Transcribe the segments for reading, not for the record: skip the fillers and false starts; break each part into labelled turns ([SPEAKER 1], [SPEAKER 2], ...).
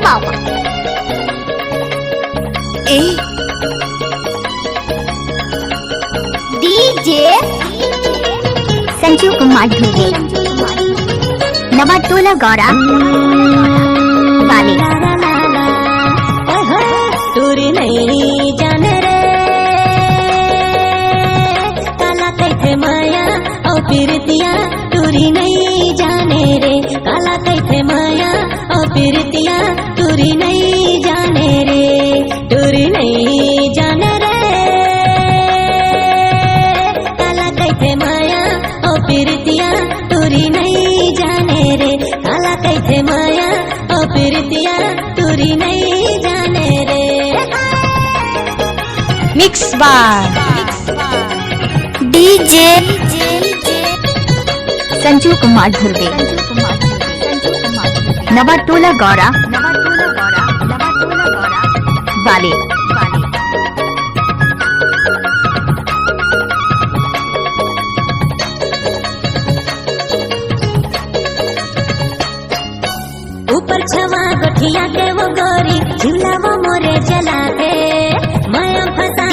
[SPEAKER 1] बाबा ए डीजे संजू कुमार ढूंढे नवाटोला गौरा वाले
[SPEAKER 2] टूरी नहीं जाने रे काला कैथे माया और पीरतिया टूरी नहीं जाने रे काला कैथे माया और पीरतिया टूरी नहीं जाने रे टूरी नहीं जाने रे काला कैथे माया और पीरतिया टूरी नहीं जाने रे काला कैथे माया और पीरतिया टूरी नहीं जाने रे
[SPEAKER 1] मिक्स बार डीजे संजू कुमार ढूंढे नवाटोला गौरा वाले
[SPEAKER 2] ऊपर छवा गठिया के वो गोरी झूला वो मोरे जला दे माया फंसा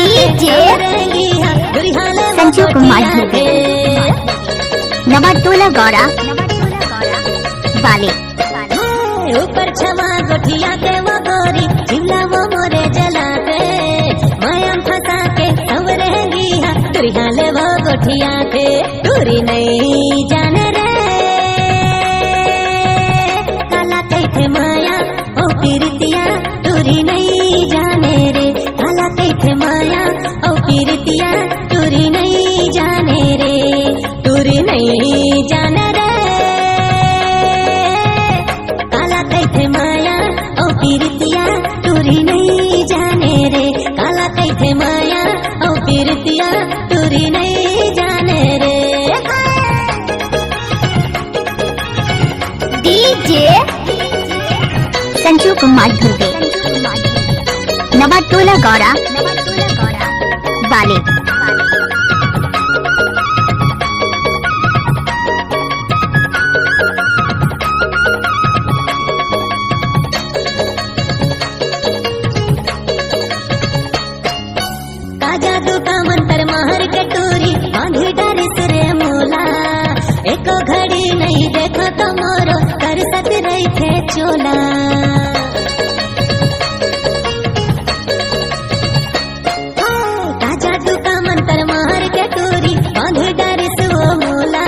[SPEAKER 1] संजू कुमार ढूंढे नवाटोला गौरा वाले
[SPEAKER 2] ऊपर छवा गठिया के वो गोरी झूला वो मोरे जला दे माया फंसा के सब रहेगी दुरिहाले वो गठिया थे दूरी नहीं जाने रे काला कैथे माया ओ पीरतिया दूरी नहीं जाने रे काला कैथे माया ओ पीरतिया दूरी नहीं जाने रे दूरी नहीं जाने रे काला कैथे माया ओ पीरतिया दूरी नहीं जाने रे काला कैथे माया ओ पीरतिया दूरी नहीं जाने रे
[SPEAKER 1] डीजे संजू कुमार ढूंढे नवाटोला गौरा वाले
[SPEAKER 2] का जादू का मंत्र महर के टूरी बांधी डारी सिरे मोला एको घड़ी नहीं देखो तो मोरो कर सक रही थे चोला का जादू का मंत्र महर के टूरी बांधी डारी सो मोला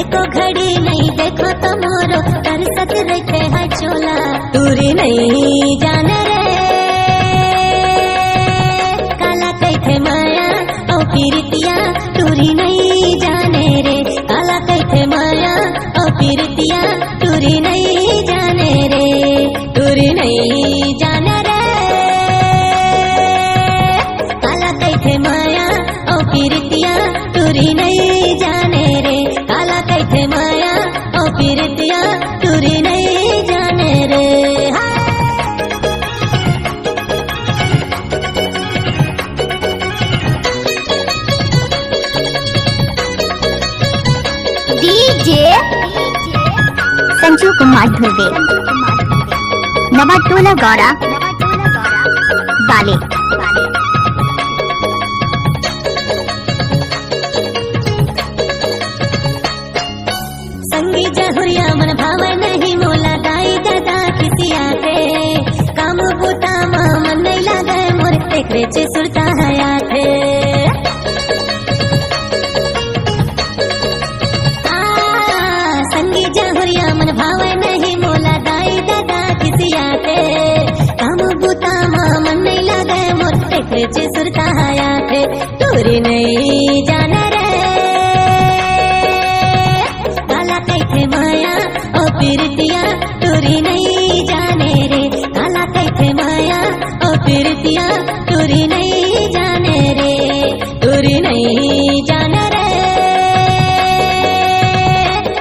[SPEAKER 2] एको घड़ी नहीं देखो तो मोरो कर सक रही थे है चोला टूरी नहीं जाने रे कैथे माया ओ पीरतिया टूरी नहीं जाने रे काला कैथे माया ओ पीरतिया टूरी नहीं जाने रे टूरी नहीं जाने रे काला कैथे माया ओ पीरतिया टूरी नहीं जाने रे काला कैथे माया ओ पीरतिया टूरी नहीं जाने रे
[SPEAKER 1] डीजे संजू कुमार ढूंढे नवाटोला गौरा वाले
[SPEAKER 2] संगी जहुरिया मन भाव नहीं मोला दाई दादा किसिया के काम बूता मन नहीं लागे मोर देखरे चे सुरता हया थे संगी जहुरिया मन भाव नहीं मोला दाई दादा किसिया के काम बूता मन नहीं लागे मोर देखरे चे सुरता हया थे टूरी नहीं जाने रे काला कैथे माया ओ पीरतिया टूरी नहीं जाने रे काला कैथे माया ओ पीरतिया टूरी नहीं जाने रे टूरी नहीं जाने रे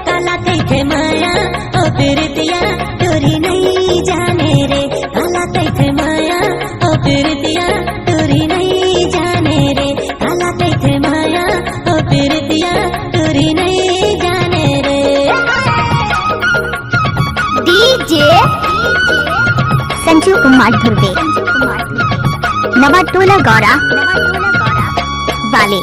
[SPEAKER 2] काला कैथे माया ओ पीरतिया टूरी नहीं जाने रे काला कैथे माया ओ पीरतिया टूरी नहीं जाने रे काला कैथे माया ओ पीरतिया टूरी नहीं जाने रे
[SPEAKER 1] डीजे संजू कुमार धुर्वे, नवा टोला गौरा वाले।